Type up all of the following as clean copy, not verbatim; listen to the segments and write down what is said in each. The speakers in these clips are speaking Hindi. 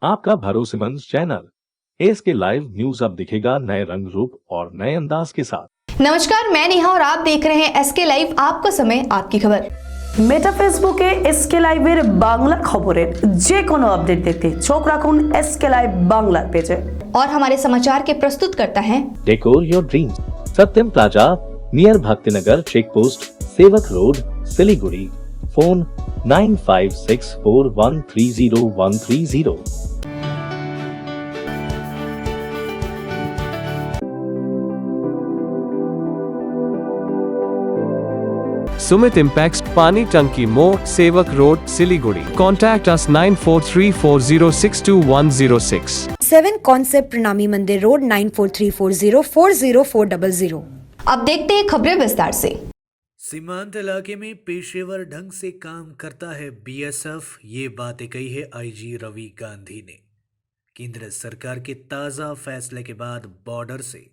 आपका भरोसेमंद चैनल एसके लाइव न्यूज अब दिखेगा नए रंग रूप और नए अंदाज के साथ। नमस्कार, मैं नेहा और आप देख रहे हैं एसके लाइव। आपका समय, आपकी खबर। মেটা ফেসবুকে এসকে লাইভের বাংলা খবরের যে কোনো আপডেট দেখতে চোখ রাখুন এসকে লাইভ বাংলার পেজে। और हमारे समाचार के प्रस्तुत करता है decor your dreams, Satyam plaza near Bhaktinagar check post, सेवक road, Siliguri. Phone 9564130130। Sumit Impacts Pani Tanki Mo, Sevak Road, Siliguri. Contact us 9434062106. 7 Concept Pranami Mandir Road 9434040400। अब देखते हैं खबरें विस्तार से। सीमांत इलाके में पेशेवर ढंग से काम करता है बीएसएफ, ये बातें कही है आईजी रवि गांधी ने। केंद्र सरकार के ताज़ा फैसले के बाद बॉर्डर से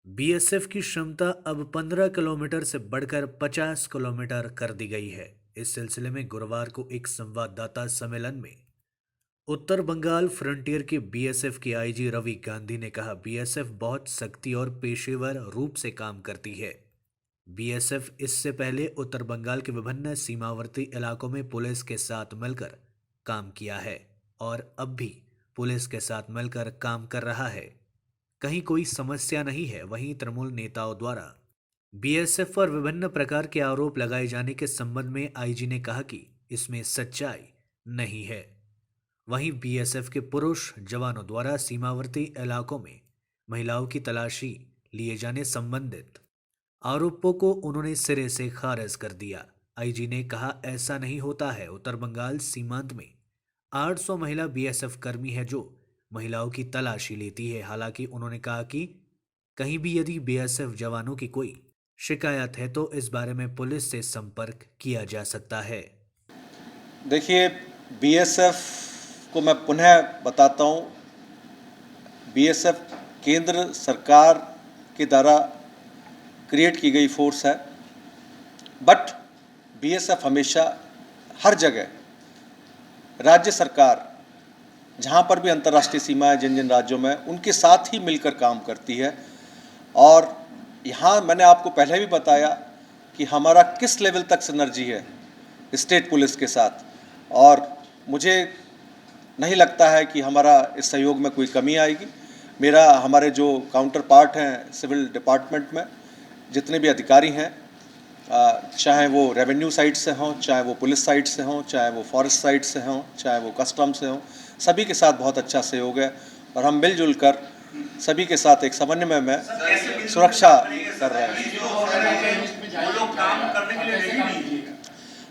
बीएसएफ की क्षमता अब 15 किलोमीटर से बढ़कर 50 किलोमीटर कर दी गई है। इस सिलसिले में गुरुवार को एक संवाददाता सम्मेलन में उत्तर बंगाल फ्रंटियर के बीएसएफ के आईजी रवि गांधी ने कहा, बीएसएफ बहुत सख्ती और पेशेवर रूप से काम करती है। बीएसएफ इससे पहले उत्तर बंगाल के विभिन्न सीमावर्ती इलाकों में पुलिस के साथ मिलकर काम किया है और अब भी पुलिस के साथ मिलकर काम कर रहा है। कहीं कोई समस्या नहीं है। वहीं तृणमूल नेताओं द्वारा बीएसएफ पर विभिन्न प्रकार के आरोप लगाए जाने के संबंध में आईजी ने कहा कि इसमें सच्चाई नहीं है। वहीं बीएसएफ के पुरुष जवानों द्वारा सीमावर्ती इलाकों में महिलाओं की तलाशी लिए जाने संबंधित आरोपों को उन्होंने सिरे से खारिज कर दिया। आईजी ने कहा, ऐसा नहीं होता है। उत्तर बंगाल सीमांत में 800 महिला बीएसएफ कर्मी है जो महिलाओं की तलाशी लेती है। हालांकि उन्होंने कहा कि कहीं भी यदि बीएसएफ जवानों की कोई शिकायत है तो इस बारे में पुलिस से संपर्क किया जा सकता है। देखिए, बीएसएफ को मैं पुनः बताता हूँ, बीएसएफ केंद्र सरकार के द्वारा क्रिएट की गई फोर्स है, बट बीएसएफ हमेशा हर जगह राज्य सरकार जहाँ पर भी अंतर्राष्ट्रीय सीमा है, जिन जिन राज्यों में, उनके साथ ही मिलकर काम करती है। और यहाँ मैंने आपको पहले भी बताया कि हमारा किस लेवल तक सिनर्जी है स्टेट पुलिस के साथ, और मुझे नहीं लगता है कि हमारा इस सहयोग में कोई कमी आएगी। हमारे जो काउंटर पार्ट हैं सिविल डिपार्टमेंट में, जितने भी अधिकारी हैं, चाहे वो रेवेन्यू साइड से हों, चाहे वो पुलिस साइड से हों, चाहे वो फॉरेस्ट साइड से हों, चाहे वो कस्टम से हों, सभी के साथ बहुत अच्छा सहयोग है और हम मिलजुल कर सभी के साथ एक समन्वय में सुरक्षा कर रहे हैं।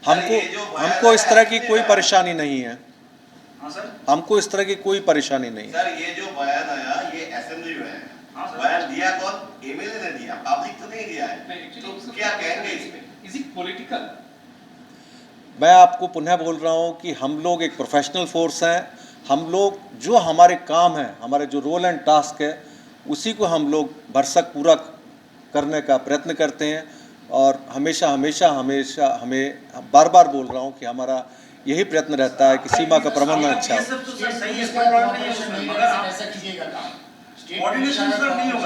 हमको इस तरह की कोई परेशानी नहीं है। हमको इस तरह की कोई परेशानी नहीं है। सर, ये जो बयान आया ये असेंबली में है। बयान दिया कौन? एमएलए ने दिया, पब्लिक तो नहीं दिया है। तो क्या कहेंगे इसमें? Is it political? मैं आपको पुनः बोल रहा हूँ कि हम लोग एक प्रोफेशनल फोर्स हैं। हम लोग जो हमारे काम है, हमारे जो रोल एंड टास्क है, उसी को हम लोग भरसक पूरा करने का प्रयत्न करते हैं। और हमेशा हमेशा हमेशा हमें बार बार बोल रहा हूँ कि हमारा यही प्रयत्न रहता है कि सीमा का प्रबंधन अच्छा हो।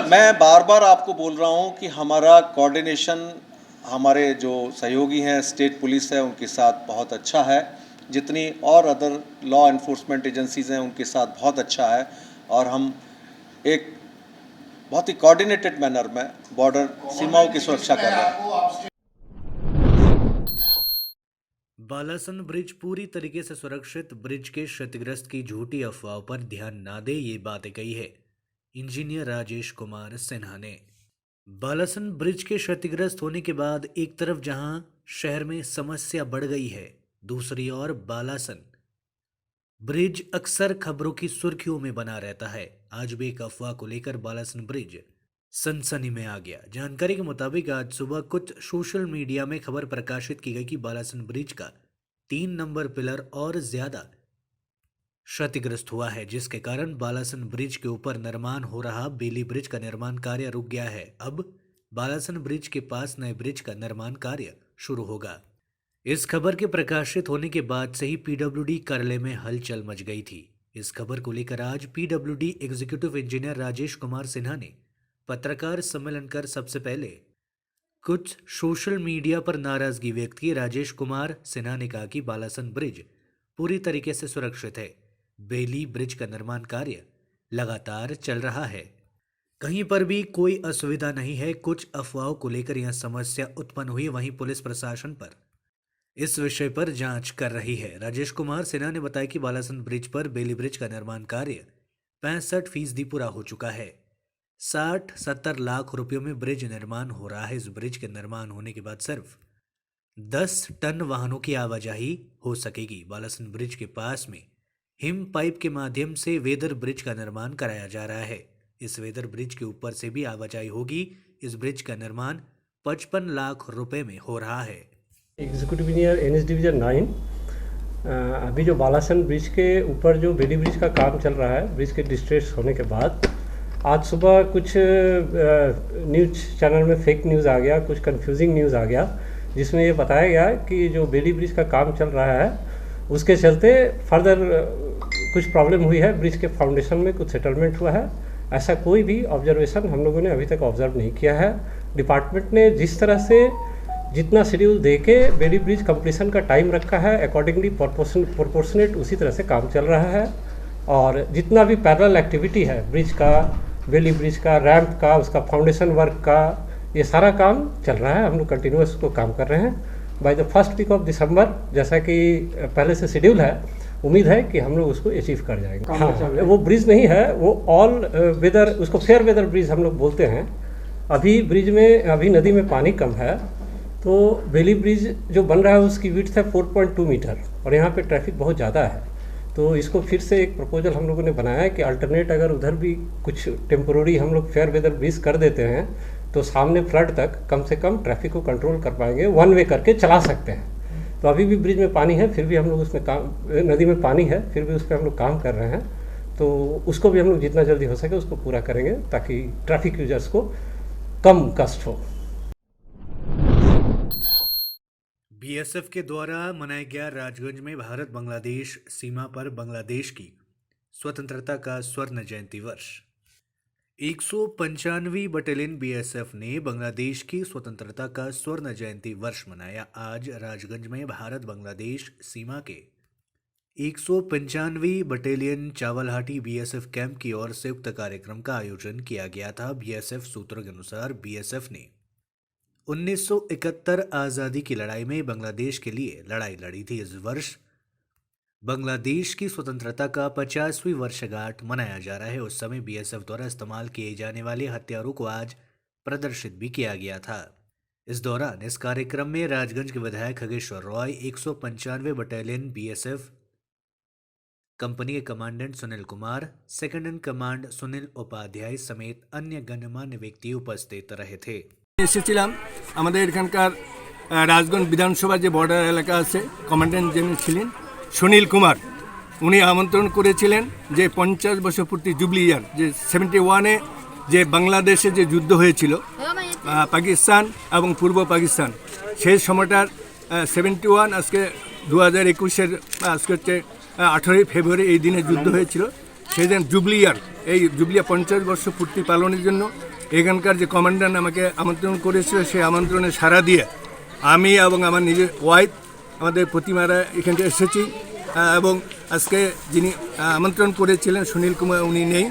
मैं बार बार आपको बोल रहा हूँ कि हमारा कोऑर्डिनेशन हमारे जो सहयोगी हैं, स्टेट पुलिस है, उनके साथ बहुत अच्छा है। जितनी और अदर लॉ एनफोर्समेंट एजेंसीज़ हैं उनके साथ बहुत अच्छा है और हम एक बहुत ही कोऑर्डिनेटेड मैनर में बॉर्डर सीमाओं की सुरक्षा कर रहे हैं। बालासन ब्रिज पूरी तरीके से सुरक्षित। ब्रिज के क्षतिग्रस्त की झूठी अफवाह पर ध्यान ना दे, ये बातें कही है इंजीनियर राजेश कुमार सिन्हा ने। बालासन ब्रिज के क्षतिग्रस्त होने के बाद एक तरफ जहां शहर में समस्या बढ़ गई है, दूसरी ओर बालासन ब्रिज अक्सर खबरों की सुर्खियों में बना रहता है। आज भी एक अफवाह को लेकर बालासन ब्रिज सनसनी में आ गया। जानकारी के मुताबिक आज सुबह कुछ सोशल मीडिया में खबर प्रकाशित की गई कि बालासन ब्रिज का 3 नंबर पिलर और ज्यादा क्षतिग्रस्त हुआ है, जिसके कारण बालासन ब्रिज के ऊपर निर्माण हो रहा बेली ब्रिज का निर्माण कार्य रुक गया है। अब बालासन ब्रिज के पास नए ब्रिज का निर्माण कार्य शुरू होगा। इस खबर के प्रकाशित होने के बाद से ही पीडब्ल्यूडी कार्यालय में हलचल मच गई थी। इस खबर को लेकर आज PWD executive engineer Rajesh Kumar Sinha ने पत्रकार सम्मेलन कर सबसे पहले कुछ सोशल मीडिया पर नाराजगी व्यक्त की। राजेश कुमार सिन्हा ने कहा कि बालासन ब्रिज पूरी तरीके से सुरक्षित है। बेली ब्रिज का निर्माण कार्य लगातार चल रहा है, कहीं पर भी कोई असुविधा नहीं है। कुछ अफवाहों को लेकर यह समस्या उत्पन्न हुई, वहीं पुलिस प्रशासन पर इस विषय पर जांच कर रही है। राजेश कुमार सिन्हा ने बताया कि बालासन ब्रिज पर बेली ब्रिज का निर्माण कार्य 65% पूरा हो चुका है। 60-70 लाख रुपयों में ब्रिज निर्माण हो रहा है। इस ब्रिज के निर्माण होने के बाद सिर्फ 10 टन वाहनों की आवाजाही हो सकेगी। बालासन ब्रिज के पास में हिम पाइप के माध्यम से वेदर ब्रिज का निर्माण कराया जा रहा है। इस वेदर ब्रिज के ऊपर से भी आवाजाही होगी। इस ब्रिज का निर्माण 55 लाख रुपए में हो रहा है। एग्जीक्यूटिव इंजीनियर एनएच डिवीजन 9, अभी जो बालासन ब्रिज के ऊपर जो बेली ब्रिज का काम चल रहा है, ब्रिज के डिस्ट्रेस होने के बाद आज सुबह कुछ न्यूज़ चैनल में फेक न्यूज़ आ गया, कुछ कंफ्यूजिंग न्यूज़ आ गया, जिसमें ये बताया गया कि जो बेली ब्रिज का काम चल रहा है उसके चलते फर्दर कुछ प्रॉब्लम हुई है, ब्रिज के फाउंडेशन में कुछ सेटलमेंट हुआ है। ऐसा कोई भी ऑब्जर्वेशन हम लोगों ने अभी तक ऑब्जर्व नहीं किया है। डिपार्टमेंट ने जिस तरह से जितना शेड्यूल दे के बेली ब्रिज कंप्लीशन का टाइम रखा है, अकॉर्डिंगली प्रोपोर्शनेट उसी तरह से काम चल रहा है। और जितना भी पैरेलल एक्टिविटी है ब्रिज का, बेली ब्रिज का, रैंप का, उसका फाउंडेशन वर्क का, ये सारा काम चल रहा है। हम लोग कंटिन्यूस उसको काम कर रहे हैं। By the first week of December, जैसा कि पहले से शेड्यूल है, उम्मीद है कि हम लोग उसको अचीव कर जाएंगे। हाँ, वो ब्रिज नहीं है, वो ऑल वेदर, उसको फेयर वेदर ब्रिज हम लोग बोलते हैं। अभी ब्रिज में, अभी नदी में पानी कम है, तो बेली ब्रिज जो बन रहा है उसकी विड्थ है 4.2 मीटर और यहाँ पे ट्रैफिक बहुत ज़्यादा है। तो इसको फिर से एक प्रपोजल हम लोगों ने बनाया है कि अल्टरनेट अगर उधर भी कुछ टेम्पोररी हम लोग फेयर वेदर ब्रिज कर देते हैं तो सामने फ्लड तक कम से कम ट्रैफिक को कंट्रोल कर पाएंगे, वन वे करके चला सकते हैं। तो अभी भी ब्रिज में पानी है, फिर भी हम लोग उसमें काम, नदी में पानी है, फिर भी उस पर हम लोग काम कर रहे हैं। तो उसको भी हम लोग जितना जल्दी हो सके उसको पूरा करेंगे ताकि ट्रैफिक यूजर्स को कम कष्ट हो। बीएसएफ के द्वारा मनाया गया राजगंज में भारत बांग्लादेश सीमा पर बांग्लादेश की स्वतंत्रता का स्वर्ण जयंती वर्ष। 195वीं बटालियन बीएसएफ ने बांग्लादेश की स्वतंत्रता का स्वर्ण जयंती वर्ष मनाया। आज राजगंज में भारत बांग्लादेश सीमा के 195वीं बटालियन चावलहाटी बीएसएफ कैंप की ओर से उक्त कार्यक्रम का आयोजन किया गया था। बीएसएफ सूत्रों के अनुसार बीएसएफ ने 1971 आज़ादी की लड़ाई में बांग्लादेश के लिए लड़ाई लड़ी थी। इस वर्ष बांग्लादेश की स्वतंत्रता का 50वीं वर्षगांठ मनाया जा रहा है। उस समय बीएसएफ द्वारा इस्तेमाल किए जाने वाले हथियारों को आज प्रदर्शित भी किया गया था। इस दौरान इस कार्यक्रम में राजगंज के विधायक खगेश्वर रॉय, 195वें बटालियन बीएसएफ कंपनी के commandant Sunil Kumar, second in command Sunil Upadhyay समेत अन्य गणमान्य व्यक्ति उपस्थित रहे थे। এসেছিলাম আমাদের এখানকার রাজগঞ্জ বিধানসভা যে বর্ডার এলাকা আছে, কমান্ড্যান্ট যিনি ছিলেন সুনীল কুমার, উনি আমন্ত্রণ করেছিলেন যে 50 বছর পূর্তি জুবলি ইয়ার, যে 71-এ যে বাংলাদেশে যে যুদ্ধ হয়েছিল পাকিস্তান এবং পূর্ব পাকিস্তান, সেই সময়টার 71 আজকে 2021-এর আজকে হচ্ছে 18 ফেব্রুয়ারি এই দিনে যুদ্ধ হয়েছিল। সেই দিন জুবলি ইয়ার, এই জুবলি 50 বর্ষ পূর্তি পালনের জন্য এখানকার যে কমান্ডার আমাকে আমন্ত্রণ করেছিল, সেই আমন্ত্রণে সাড়া দিয়ে আমি এবং আমার নিজের ওয়াইফ, আমাদের প্রতিমারা এখানটা এসেছি। এবং আজকে যিনি আমন্ত্রণ করেছিলেন সুনীল কুমার, উনি নেই।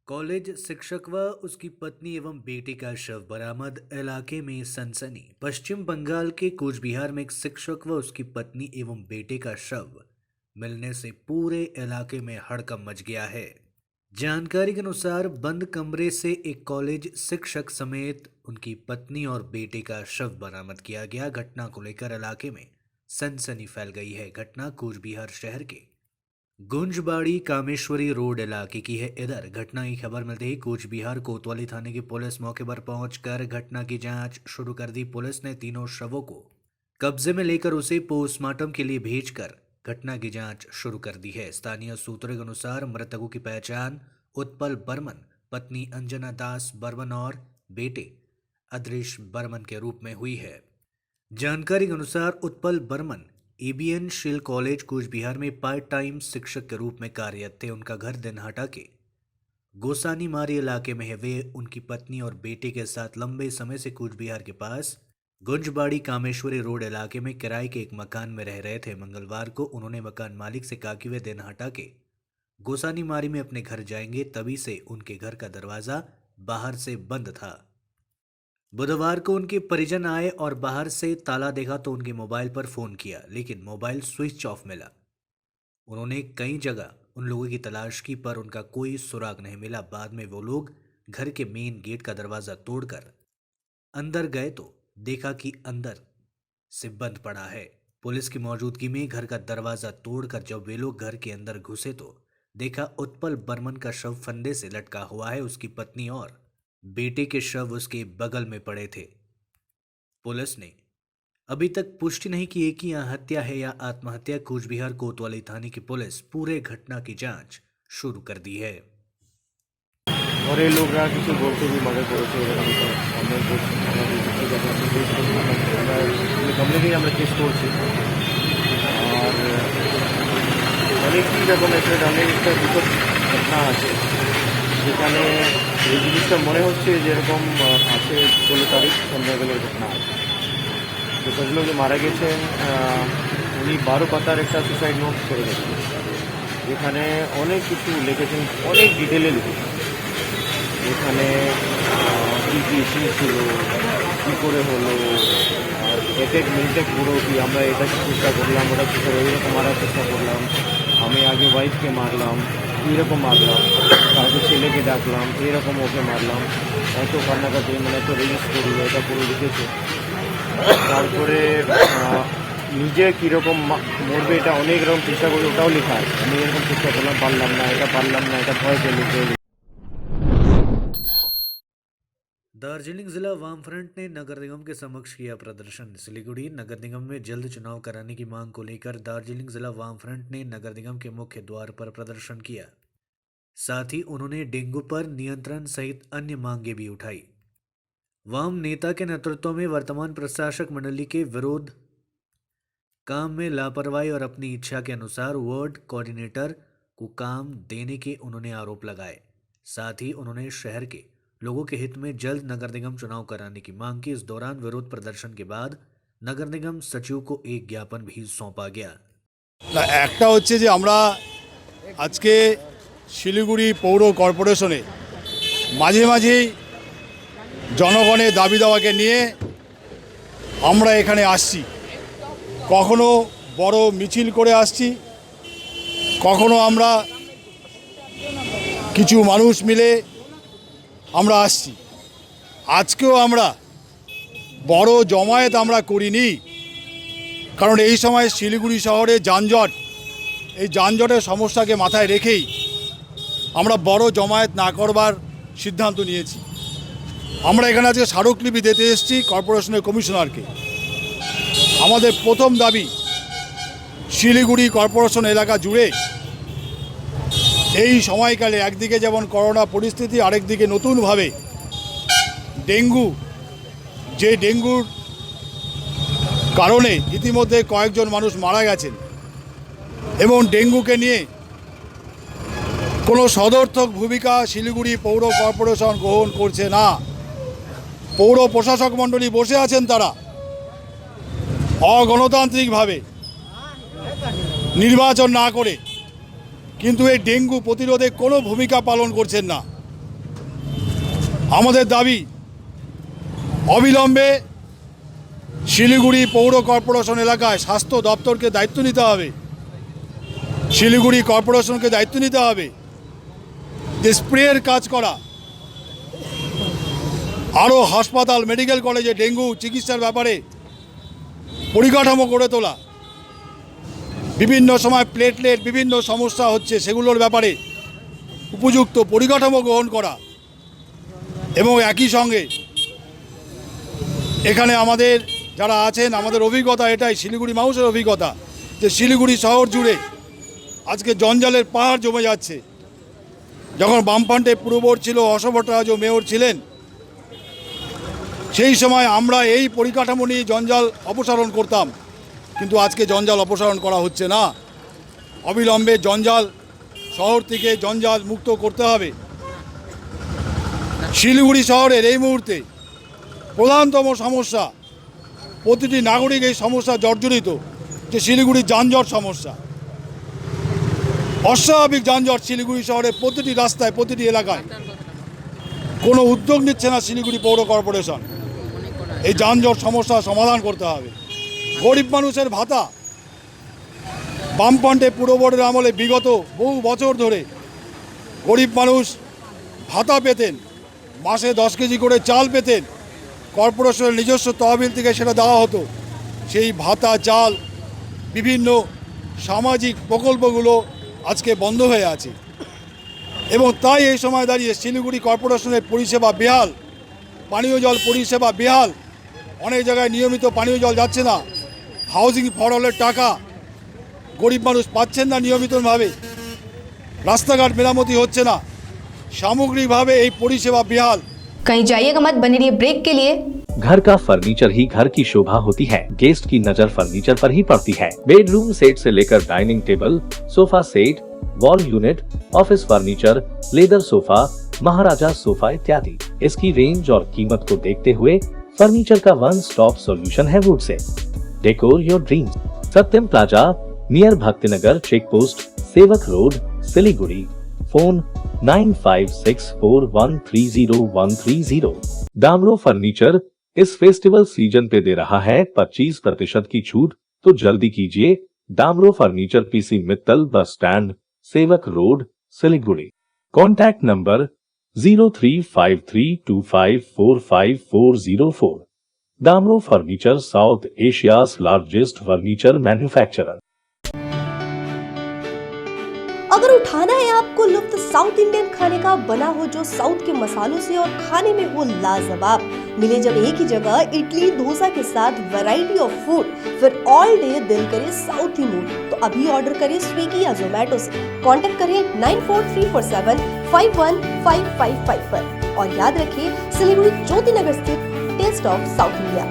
कॉलेज शिक्षक व उसकी पत्नी एवं बेटे का शव बरामद, इलाके में सनसनी। पश्चिम बंगाल के कूचबिहार में एक शिक्षक व उसकी पत्नी एवं बेटे का शव मिलने से पूरे इलाके में हड़कंप मच गया है। जानकारी के अनुसार बंद कमरे से एक कॉलेज शिक्षक समेत उनकी पत्नी और बेटे का शव बरामद किया गया। घटना को लेकर इलाके में सनसनी फैल गई है। घटना कूचबिहार शहर के गुंजबाड़ी कामेश्वरी रोड इलाके की है। इधर घटना की खबर मिलते ही कूचबिहार कोतवाली थाने की पुलिस मौके पर पहुंचकर घटना की जांच शुरू कर दी। पुलिस ने तीनों शवों को कब्जे में लेकर उसे पोस्टमार्टम के लिए भेजकर घटना की जांच शुरू कर दी है। स्थानीय सूत्रों के अनुसार मृतकों की पहचान उत्पल बर्मन, पत्नी अंजना दास बर्मन और बेटे अदृश बर्मन के रूप में हुई है। जानकारी के अनुसार उत्पल बर्मन एबीएन शिल कॉलेज कूच बिहार में पार्ट टाइम शिक्षक के रूप में कार्यरत थे। उनका घर दिनहाटा के गोसानी मारी इलाके में है। वे उनकी पत्नी और बेटे के साथ लंबे समय से कूच बिहार के पास गुंजबाड़ी कामेश्वरी रोड इलाके में किराए के एक मकान में रह रहे थे। मंगलवार को उन्होंने मकान मालिक से कहा कि वे दिनहाटा के गोसानी मारी में अपने घर जाएंगे, तभी से उनके घर का दरवाजा बाहर से बंद था। बुधवार को उनके परिजन आए और बाहर से ताला देखा तो उनके मोबाइल पर फोन किया, लेकिन मोबाइल स्विच ऑफ मिला। उन्होंने कई जगह उन लोगों की तलाश की पर उनका कोई सुराग नहीं मिला। बाद में वो लोग घर के मेन गेट का दरवाजा तोड़कर अंदर गए तो देखा कि अंदर से बंद पड़ा है। पुलिस की मौजूदगी में घर का दरवाजा तोड़कर जब वे लोग घर के अंदर घुसे तो देखा उत्पल बर्मन का शव फंदे से लटका हुआ है। उसकी पत्नी और बेटे के शव उसके बगल में पड़े थे। पुलिस ने अभी तक पुष्टि नहीं की कि यह हत्या है या आत्महत्या। कूच बिहार कोतवाली थाने की पुलिस पूरे घटना की जांच शुरू कर दी है। और ये लोग কিছু বলতে भी मदद করেছে কমপ্লেনই আমরা কেস করছি আর অনেকই রকম একটা দুটো ঘটনা আছে যেখানে এই জিনিসটা মনে হচ্ছে যেরকম আছে 16 তারিখ সন্ধ্যাবেলার ঘটনা আছে। তো লোক মারা গেছেন উনি 12 পাতার একটা সুসাইড নোট করে গেছেন, যেখানে অনেক কিছু লিখেছেন, অনেক ডিটেলে লিখেছেন, এখানে কী কী ইস্যু ছিল, কী করে হলো, আর এক এক মিনিটে পুরো কি আমরা এটা চেষ্টা করলাম, ওটা চেষ্টা করে এরকম মারার চেষ্টা করলাম, আমি আগে ওয়াইফকে মারলাম, এইরকম মারলাম, তারপর ছেলেকে ডাকলাম, এইরকম ওকে মারলাম, এত কান্নাকাটি মানে এত রেজিস্ট করলো, এটা পুরো লিখেছে। তারপরে নিজে কীরকম মরবে এটা অনেক রকম চেষ্টা করি, ওটাও লেখা আছে। আমি এরকম চেষ্টা করলাম, পারলাম না, এটা ভয় পেয়ে। दार्जिलिंग जिला वामफ्रंट ने नगर निगम के समक्ष किया प्रदर्शन। सिलीगुड़ी नगर निगम में जल्द चुनाव कराने की मांग को लेकर दार्जिलिंग जिला वामफ्रंट ने नगर निगम के मुख्य द्वार पर प्रदर्शन किया। साथ ही उन्होंने डेंगू पर नियंत्रण सहित अन्य मांगे भी उठाई। वाम नेता के नेतृत्व में वर्तमान प्रशासक मंडली के विरोध काम में लापरवाही और अपनी इच्छा के अनुसार वार्ड कोऑर्डिनेटर को काम देने के उन्होंने आरोप लगाए। साथ ही उन्होंने शहर के लोगों के हित में जल्द नगर निगम चुनाव कराने की मांग की। इस दौरान विरोध प्रदर्शन के बाद नगर निगम सचिव को एक ज्ञापन भी सौंपा गया। একটা হচ্ছে যে আমরা আজকে শিলিগুড়ি পৌর কর্পোরেশনে মাঝে মাঝেই জনগণের দাবি দাওয়াকে নিয়ে আমরা এখানে আসছি। কখনো বড় মিছিল করে আসছি, কখনো আমরা কিছু মানুষ মিলে আমরা আসছি। আজকেও আমরা বড় জমায়েত আমরা করিনি, কারণ এই সময় শিলিগুড়ি শহরে যানজট, এই যানজটের সমস্যাকে মাথায় রেখেই আমরা বড় জমায়েত না করবার সিদ্ধান্ত নিয়েছি। আমরা এখানে আজকে স্মারকলিপি দিতে এসেছি কর্পোরেশনের কমিশনারকে। আমাদের প্রথম দাবি, শিলিগুড়ি কর্পোরেশন এলাকা জুড়ে এই সময়কালে একদিকে যেমন করোনা পরিস্থিতি, আরেকদিকে নতুনভাবে ডেঙ্গু, যে ডেঙ্গুর কারণে ইতিমধ্যে কয়েকজন মানুষ মারা গেছেন এবং ডেঙ্গুকে নিয়ে কোনো সদর্থক ভূমিকা শিলিগুড়ি পৌর কর্পোরেশন গ্রহণ করছে না। পৌর প্রশাসক মণ্ডলী বসে আছেন, তারা অগণতান্ত্রিকভাবে নির্বাচন না করে কিন্তু এই ডেঙ্গু প্রতিরোধে কোনো ভূমিকা পালন করছেন না। আমাদের দাবি, অবিলম্বে শিলিগুড়ি পৌর কর্পোরেশন এলাকায় স্বাস্থ্য দপ্তরকে দায়িত্ব নিতে হবে, শিলিগুড়ি কর্পোরেশনকে দায়িত্ব নিতে হবে যে স্প্রের কাজ করা, আরও হাসপাতাল, মেডিকেল কলেজে ডেঙ্গু চিকিৎসার ব্যাপারে পরিকাঠামো গড়ে তোলা, বিভিন্ন সময় প্লেটলেট বিভিন্ন সমস্যা হচ্ছে সেগুলোর ব্যাপারে উপযুক্ত পরিকাঠামো গ্রহণ করা এবং একই সঙ্গে এখানে আমাদের যারা আছেন, আমাদের অভিজ্ঞতা এটাই, শিলিগুড়ি মানুষের অভিজ্ঞতা, যে শিলিগুড়ি শহর জুড়ে আজকে জঞ্জালের পাহাড় জমে যাচ্ছে। যখন বামফ্রন্টে পুরবোর্ড ছিল, অশোক ভট্টাচার্য মেয়র ছিলেন, সেই সময় আমরা এই পরিকাঠামো নিয়ে জঞ্জাল অপসারণ করতাম। কিন্তু আজকে জঞ্জাল অপসারণ করা হচ্ছে না। অবিলম্বে জঞ্জাল শহর থেকে জঞ্জাল মুক্ত করতে হবে। শিলিগুড়ি শহরের এই মুহূর্তে প্রধানতম সমস্যা, প্রতিটি নাগরিক এই সমস্যা জর্জরিত, যে শিলিগুড়ির যানজট সমস্যা। অস্বাভাবিক যানজট শিলিগুড়ি শহরের প্রতিটি রাস্তায়, প্রতিটি এলাকায়। কোনো উদ্যোগ নিচ্ছে না শিলিগুড়ি পৌর কর্পোরেশন। এই যানজট সমস্যা সমাধান করতে হবে। গরিব মানুষের ভাতা, বামফ্রন্টে পুরো বোর্ডের আমলে বিগত বহু বছর ধরে গরিব মানুষ ভাতা পেতেন, মাসে 10 কেজি করে চাল পেতেন, কর্পোরেশনের নিজস্ব তহবিল থেকে সেটা দেওয়া হতো। সেই ভাতা, চাল, বিভিন্ন সামাজিক প্রকল্পগুলো আজকে বন্ধ হয়ে আছে এবং তাই এই সময় দাঁড়িয়ে শিলিগুড়ি কর্পোরেশনের পরিষেবা বেহাল, পানীয় জল পরিষেবা বেহাল। অনেক জায়গায় নিয়মিত পানীয় জল যাচ্ছে না, হাউজিং ফর অলের টাকা গরিব মানুষ পাচ্ছেন না নিয়মিতভাবে, রাস্তাঘাট মেরামতি হচ্ছে না, সামগ্রিকভাবে এই পরিষেবা বেহাল। कहीं जाइएगा मत, बने रहिए ब्रेक के लिए। घर का फर्नीचर ही घर की शोभा होती है। गेस्ट की नजर फर्नीचर पर ही पड़ती है। बेडरूम सेट से लेकर dining table, sofa set, wall unit, office furniture, leather sofa, Maharaja sofa इत्यादि। इसकी रेंज और कीमत को देखते हुए फर्नीचर का वन स्टॉप सॉल्यूशन है वुड से। Decor your dream. Satyam plaza near Bhaktinagar check post, सेवक road, Siliguri. Phone 9564130130। Damro furniture इस फेस्टिवल सीजन पे दे रहा है 25% की छूट, तो जल्दी कीजिए। डामरो furniture PC Mittal bus stand, Sevoke road, Siliguri. Contact number 035325454404। Damro furniture south Asia's largest furniture manufacturer. अगर उठाना है आपको लुत्फ साउथ इंडियन खाने का, बना हो जो साउथ के मसालों से और खाने में हो लाजवाब, मिले जब एक ही जगह इडली डोसा के साथ वैरायटी ऑफ फूड, फिर ऑल डे दिल करे साउथी मूड, तो अभी ऑर्डर करें स्विगी या जोमेटो से। कांटेक्ट करें 9434751555 पर और याद रखिए सिलीगुड़ी ज्योति नगर स्थित taste of South India.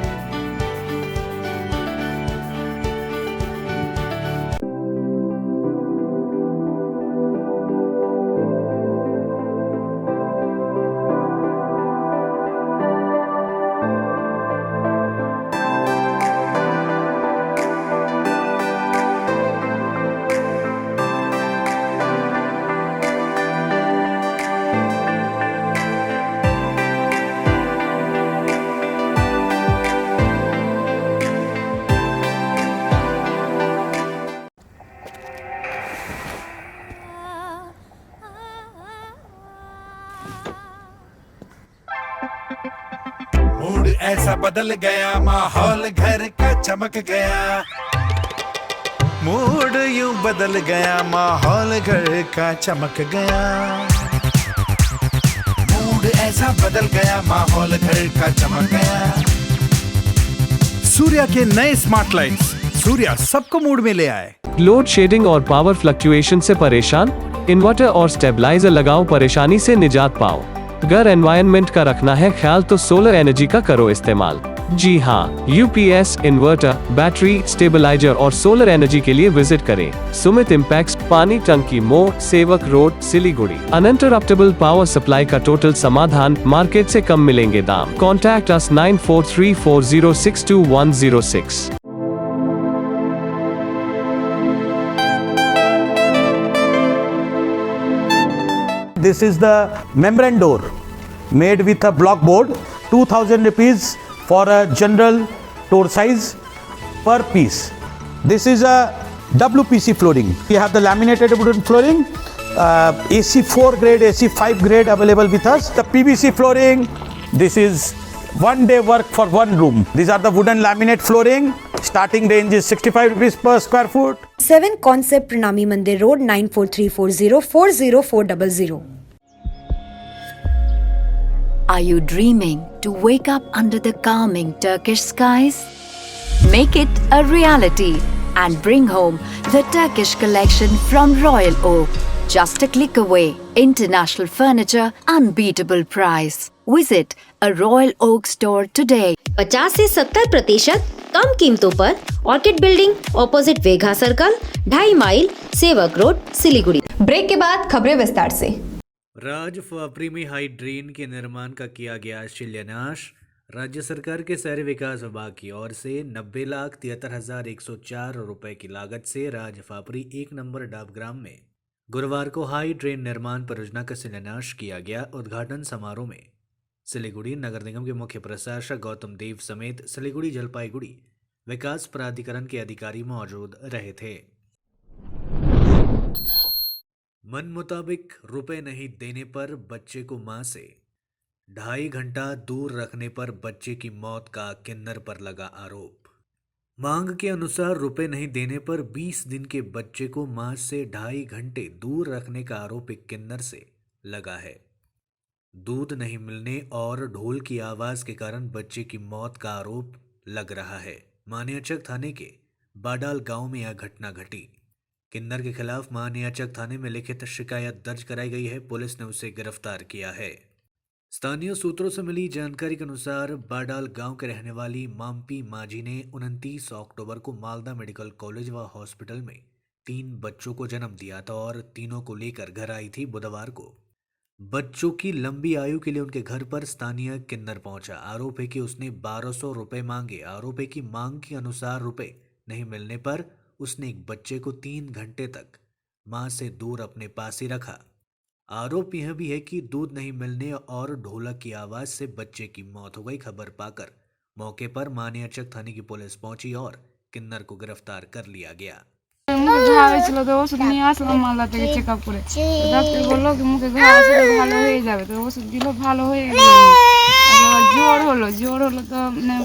Mood ऐसा बदल गया, माहौल घर का चमक गया। मूड यूं बदल गया, माहौल घर का चमक गया। मूड ऐसा बदल गया, माहौल घर का चमक गया। सूर्या के नए स्मार्ट लाइट्स, सूर्या सबको मूड में ले आए। लोड शेडिंग और पावर फ्लक्चुएशन से परेशान? इन्वर्टर और स्टेबलाइजर लगाओ, परेशानी से निजात पाओ। घर एनवायरनमेंट का रखना है ख्याल, तो सोलर एनर्जी का करो इस्तेमाल। जी हाँ, यूपीएस, इन्वर्टर, बैटरी, स्टेबलाइजर और सोलर एनर्जी के लिए विजिट करें सुमित इम्पैक्स, पानी टंकी मोड़, सेवक road, Siliguri. Uninterruptible power supply का टोटल समाधान, मार्केट से कम मिलेंगे दाम। Contact us 9434062106। This is the membrane door made with a block board, 2000 rupees for a general door size per piece. This is a WPC flooring. We have the laminated wooden flooring, AC4 grade, AC5 grade available with us. The PVC flooring, this is one day work for one room. These are the wooden laminate flooring. Starting range is 65 rupees per square foot. 7 Concept Pranami Mandir Road 9434040400. Are you dreaming to wake up under the calming Turkish skies? Make it a reality and bring home the Turkish collection from Royal Oak. Just a click away. International furniture, unbeatable price. Visit a Royal Oak store today. 50 से 70% कम कीमतों पर Orchid building opposite Vega circle 2.5 mile Sevoke road Siliguri. Break के बाद खबरें विस्तार से। राज फापरी में हाई ड्रेन के निर्माण का किया गया शिलान्यास। राज्य सरकार के शहरी विकास विभाग की ओर से 90,73,104 रुपए की लागत से राज फापरी 1 नंबर डाबग्राम में गुरुवार को हाई ड्रेन निर्माण परियोजना का शिलान्यास किया गया। उद्घाटन समारोह में सिलीगुड़ी नगर निगम के मुख्य प्रशासक गौतम देव समेत सिलीगुड़ी जलपाईगुड़ी विकास प्राधिकरण के अधिकारी मौजूद रहे थे। मन मुताबिक रुपए नहीं देने पर बच्चे को मां से 2.5 घंटा दूर रखने पर बच्चे की मौत का किन्नर पर लगा आरोप। मांग के अनुसार रुपए नहीं देने पर 20 दिन के बच्चे को मां से 2.5 घंटे दूर रखने का आरोप एक किन्नर से लगा है। दूध नहीं मिलने और ढोल की आवाज के कारण बच्चे की मौत का आरोप लग रहा है। मानियाचक थाने के बाडाल गांव में यह घटना घटी। किन्नर के खिलाफ मानियाचक थाने में लिखित शिकायत दर्ज कराई गई है। पुलिस ने उसे गिरफ्तार किया है। स्थानीय सूत्रों से मिली जानकारी के अनुसार बाडाल गांव के रहने वाली माम्पी माझी ने 29 अक्टूबर को मालदा मेडिकल कॉलेज व हॉस्पिटल में 3 बच्चों को जन्म दिया था और तीनों को लेकर घर आई थी। बुधवार को बच्चों की लंबी आयु के लिए उनके घर पर स्थानीय किन्नर पहुंचा। आरोप है कि उसने 1200 रुपए मांगे। आरोप है कि मांग के अनुसार रुपए नहीं मिलने पर उसने एक बच्चे को 3 घंटे तक मां से दूर अपने पास ही रखा। आरोप यह भी है कि दूध नहीं मिलने और ढोलक की आवाज से बच्चे की मौत हो गई। खबर पाकर मौके पर मानियाचक थाने की पुलिस पहुंची और किन्नर को गिरफ्तार कर लिया गया। मुখে ঘা হয়েছিল তো ওষুধ নিয়ে আসলাম মালদা থেকে চেক আপ করে। ডাক্তার বললো কি মুখে ঘা আছে ভালো হয়ে যাবে, তো ওষুধ দিল ভালো হয়ে গেল। আবার জ্বর হলো তো মানে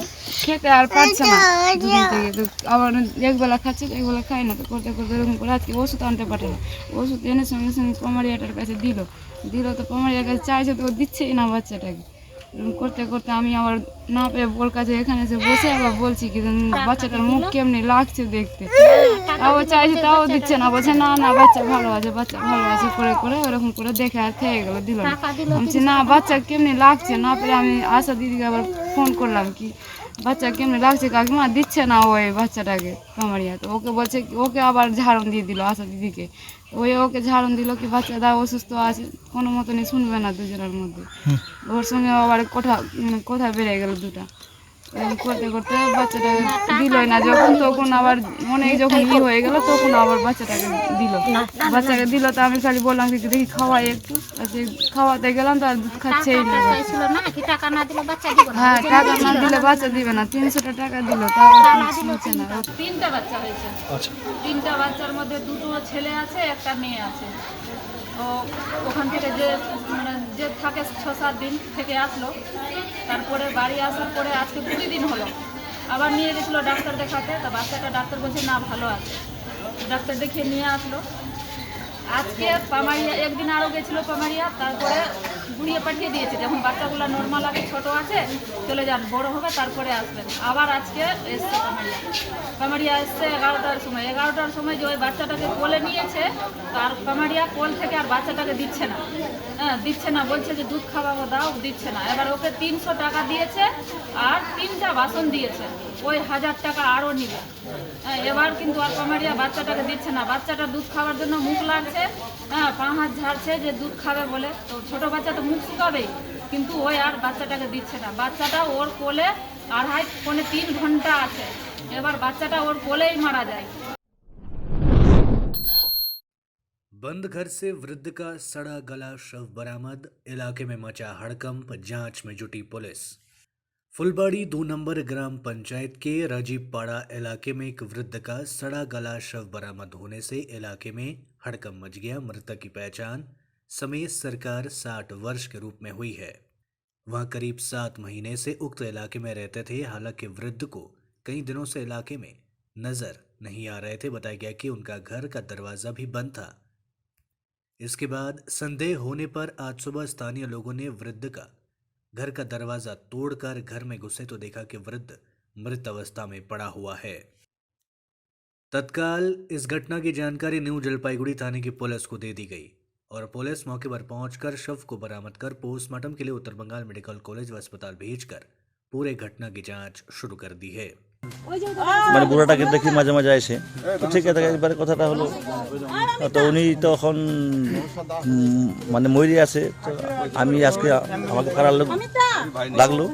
খেতে আর পারছে না দুদিন থেকে। তো আবার একবেলা খাচ্ছে একবেলা খায় না। তো করতে করতে এরকম করে আজকে ওষুধ আনতে পারে না। ওষুধ এনে সঙ্গে সঙ্গে পমারিয়াটার কাছে দিল তো পমারিয়ার কাছে চাইছে তো দিচ্ছেই না বাচ্চাটাকে। করতে করতে আমি আবার না পেয়ে ওর কাছে এখানে এসে বসে আবার বলছি কি বাচ্চাটার মুখ কেমনি লাগছে দেখতে। তাও চাইছি তাও দিচ্ছে না, বলছে না না বাচ্চা ভালো আছে করে করে ওরকম করে দেখে আর খেয়ে গেল দিল না। বলছি না বাচ্চা কেমনি লাগছে না পেরে আমি আশা দিদিকে আবার ফোন করলাম কি বাচ্চা কেমনি লাগছে কাকিমা, দিচ্ছে না ওই বাচ্চাটাকে কামারিয়া। তো ওকে বলছে ওকে আবার ঝাড়ন দিয়ে দিল আশা দিদিকে। ওকে ঝাড়ন দিল কি বাচ্চা দা অসুস্থ আছে, কোনো মতনই শুনবে না দুজনের মধ্যে। ওর সঙ্গে আবার কোথায় বেড়ে গেল দুটা। এরকম করতে করতে বাচ্চাটাকে দিলই না। তখন আবার অনেক যখন হয়ে গেল তখন আবার বাচ্চাটাকে দিল। তো আমি খালি বললাম কি দেখি খাওয়াই একটু। খাওয়াতে গেলাম তো আর দুধ খাচ্ছেই না। হ্যাঁ টাকা না দিলে বাচ্চা দিবে না। 300 টাকা দিল তাও শুনছে না। 3টা বাচ্চা হয়েছে। 3টা বাচ্চার মধ্যে 2টো ছেলে আছে, একটা মেয়ে আছে। ওখান থেকে যে থাকে 6-7 দিন থেকে আসলো। তারপরে বাড়ি আসার পরে আজকে 2 দিন হলো। আবার নিয়ে গেছিলো ডাক্তার দেখাতে। তো বাচ্চাটা ডাক্তার বলছে না ভালো আছে। ডাক্তার দেখিয়ে নিয়ে আসলো। আজকে পামারিয়া একদিন আরও গেছিলো পামারিয়া, তারপরে ঘুরিয়ে পাঠিয়ে দিয়েছে। যখন বাচ্চাগুলো নর্মাল আছে ছোট আছে চলে যান, বড় হবে তারপরে আসবেন। আবার আজকে এসছে পামারিয়া এসছে 11টার সময় যে ওই বাচ্চাটাকে কোলে নিয়েছে। আর পামারিয়া কোল থেকে আর বাচ্চাটাকে দিচ্ছে না, বলছে যে দুধ খাওয়াবো দাও, দিচ্ছে না। এবার ওকে 300 টাকা দিয়েছে আর 3টা বাসন দিয়েছে, ওই 1000 টাকা আরও নিবে। এবার কিন্তু আর পামারিয়া বাচ্চাটাকে দিচ্ছে না। বাচ্চাটা দুধ খাওয়ার জন্য মুখ লাগছে, পা হাত ঝাড়ছে যে দুধ খাবে বলে। তো ছোট বাচ্চা তো মুখ শুকাবেই, কিন্তু ওই আর বাচ্চাটাকে দিচ্ছে না। বাচ্চাটা ওর কোলে 2.5-3 ঘন্টা আছে। এবার বাচ্চাটা ওর কোলেই মারা যায়। बंद घर से वृद्ध का सड़ा गला शव बरामद। इलाके में मचा हड़कंप, जांच में जुटी पुलिस। फुलबाड़ी 2 नंबर ग्राम पंचायत के राजीवपाड़ा इलाके में एक वृद्ध का सड़ा गला शव बरामद होने से इलाके में हड़कंप मच गया। मृतक की पहचान समेत सरकार 60 वर्ष के रूप में हुई है। वह करीब 7 महीने से उक्त इलाके में रहते थे। हालांकि वृद्ध को कई दिनों से इलाके में नजर नहीं आ रहे थे। बताया गया कि उनका घर का दरवाजा भी बंद था। इसके बाद संदेह होने पर आज सुबह स्थानीय लोगों ने वृद्ध का घर का दरवाजा तोड़कर घर में घुसे तो देखा कि वृद्ध मृत अवस्था में पड़ा हुआ है। तत्काल इस घटना की जानकारी न्यू जलपाईगुड़ी थाने की पुलिस को दे दी गई और पुलिस मौके पर पहुंचकर शव को बरामद कर पोस्टमार्टम के लिए उत्तर बंगाल मेडिकल कॉलेज व अस्पताल भेजकर पूरे घटना की जांच शुरू कर दी है। মানে বুড়াটাকে দেখি মাঝে মাঝে আসে, তো ঠিক আছে এবারে কথাটা হলো, তো উনি তখন মানে মরি আছে, তো আমি আজকে আমাকে খারাপ লাগলো,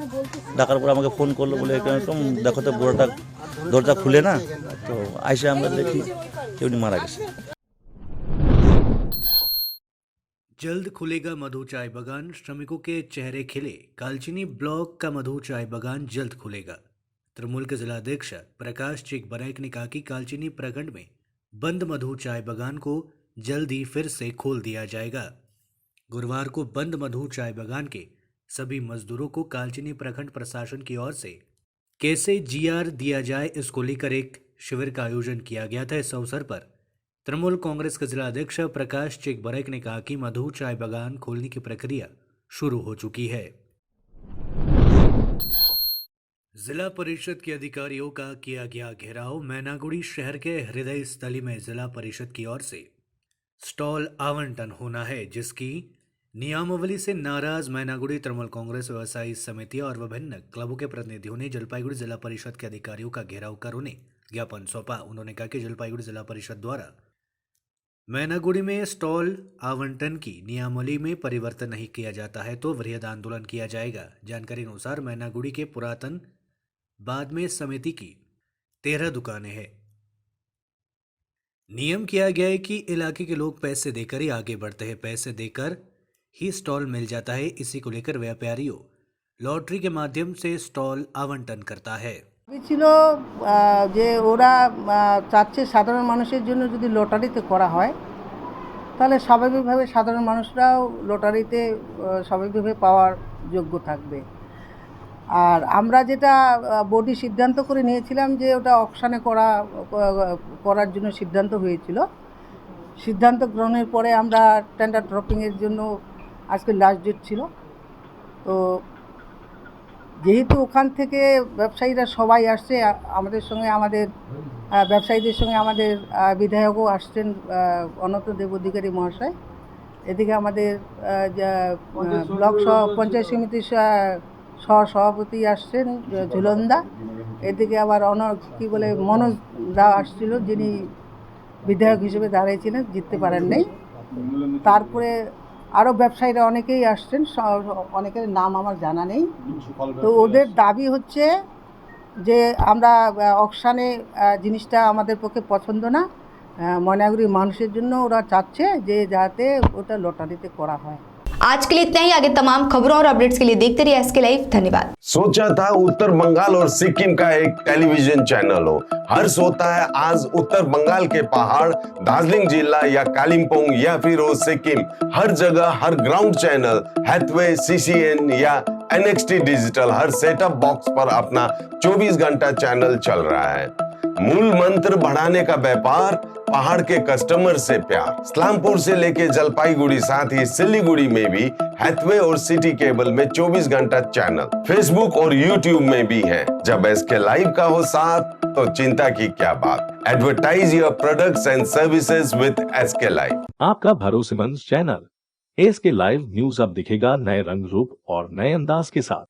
ডাকার পর আমাকে ফোন করলো, বলে এরকম দেখো তো বুড়াটা দরজা খুলে না, তো আইসে আমরা দেখি উনি মারা গেছে। जल्द खुलेगा मधु चाय बागान, श्रमिकों के चेहरे खिले। कालचिनी ब्लॉक का मधु चाय बागान जल्द खुलेगा। तृणमूल के जिलाध्यक्ष प्रकाश चिक बरैक ने कहा कि कालचिनी प्रखंड में बंद मधु चाय बागान को जल्द ही फिर से खोल दिया जाएगा। गुरुवार को बंद मधु चाय बागान के सभी मजदूरों को कालचिनी प्रखंड प्रशासन की ओर से कैसे जीआर दिया जाए, इसको लेकर एक शिविर का आयोजन किया गया था। इस अवसर पर तृणमूल कांग्रेस के जिलाध्यक्ष प्रकाश चिक बरैक ने कहा कि मधु चाय बागान खोलने की प्रक्रिया शुरू हो चुकी है। जिला परिषद के अधिकारियों का किया गया घेराव। मैनागुड़ी शहर के हृदय स्थली में जिला परिषद की ओर से स्टॉल आवंटन होना है, जिसकी नियमावली से नाराज मैनागुड़ी तृणमूल कांग्रेस व्यवसायी समिति और विभिन्न क्लबों के प्रतिनिधियों ने जलपाईगुड़ी जिला परिषद के अधिकारियों का घेराव कर उन्हें ज्ञापन सौंपा। उन्होंने कहा कि जलपाईगुड़ी जिला परिषद द्वारा मैनागुड़ी में स्टॉल आवंटन की नियमावली में परिवर्तन नहीं किया जाता है तो वृहद आंदोलन किया जाएगा। जानकारी अनुसार मैनागुड़ी के पुरातन बाद में समिति की 13 दुकानें हैं। नियम किया गया है कि इलाके के लोग पैसे देकर ही आगे बढ़ते हैं, पैसे देकर ही स्टॉल मिल जाता है। इसी को लेकर व्यापारियों लॉटरी के माध्यम से स्टॉल आवंटन करता है। ছিল যে ওরা চাচ্ছে সাধারণ মানুষের জন্য যদি লটারিতে করা হয় তাহলে স্বাভাবিকভাবে সাধারণ মানুষরাও লটারিতে স্বাভাবিকভাবে পাওয়ার যোগ্য থাকবে। আর আমরা যেটা বডি সিদ্ধান্ত করে নিয়েছিলাম যে ওটা অকশানে করার জন্য সিদ্ধান্ত হয়েছিল। সিদ্ধান্ত গ্রহণের পরে আমরা টেন্ডার ড্রপিংয়ের জন্য আজকে লাস্ট ডেট ছিল। তো যেহেতু ওখান থেকে ব্যবসায়ীরা সবাই আসছে, আমাদের সঙ্গে আমাদের ব্যবসায়ীদের সঙ্গে আমাদের বিধায়কও আসছেন অনন্ত দেব অধিকারী মহাশয়, এদিকে আমাদের ব্লক পঞ্চায়েত সমিতির সভাপতি আসছেন ঝুলনদা, এদিকে আবার মনোজ দা আসছিল, যিনি বিধায়ক হিসেবে দাঁড়িয়েছিলেন, জিততে পারেন নাই। তারপরে আরও ব্যবসায়ীরা অনেকেই আসছেন, অনেকের নাম আমার জানা নেই। তো ওদের দাবি হচ্ছে যে আমরা অকশানে জিনিসটা আমাদের পক্ষে পছন্দ না, ময়নাগুড়ির মানুষের জন্য ওরা চাচ্ছে যে যাতে ওটা লটারিতে করা হয়। आज के लिए इतना ही। आगे तमाम खबरों और अपडेट्स के लिए देखते रहिए एसके लाइव। धन्यवाद। सोचा था उत्तर बंगाल और सिक्किम का एक टेलीविजन चैनल हो। हर्ष होता है आज उत्तर बंगाल के पहाड़, दार्जिलिंग जिला या कालिम्पोंग या फिर हो सिक्किम, हर जगह हर ग्राउंड चैनल हैथवे, सीसीएन या एनएक्सटी डिजिटल हर सेटअप बॉक्स पर अपना 24 घंटा चैनल चल रहा है। मूल मंत्र बढ़ाने का व्यापार, पहाड़ के कस्टमर से प्यार। इस्लामपुर से लेके जलपाईगुड़ी साथ ही सिलीगुड़ी में भी हैथवे और सिटी केबल में 24 घंटा चैनल, फेसबुक और यूट्यूब में भी है। जब एसके लाइव का हो साथ तो चिंता की क्या बात। Advertise your products and services with SK live. आपका भरोसेमंद चैनल एसके लाइव न्यूज अब दिखेगा नए रंग रूप और नए अंदाज के साथ।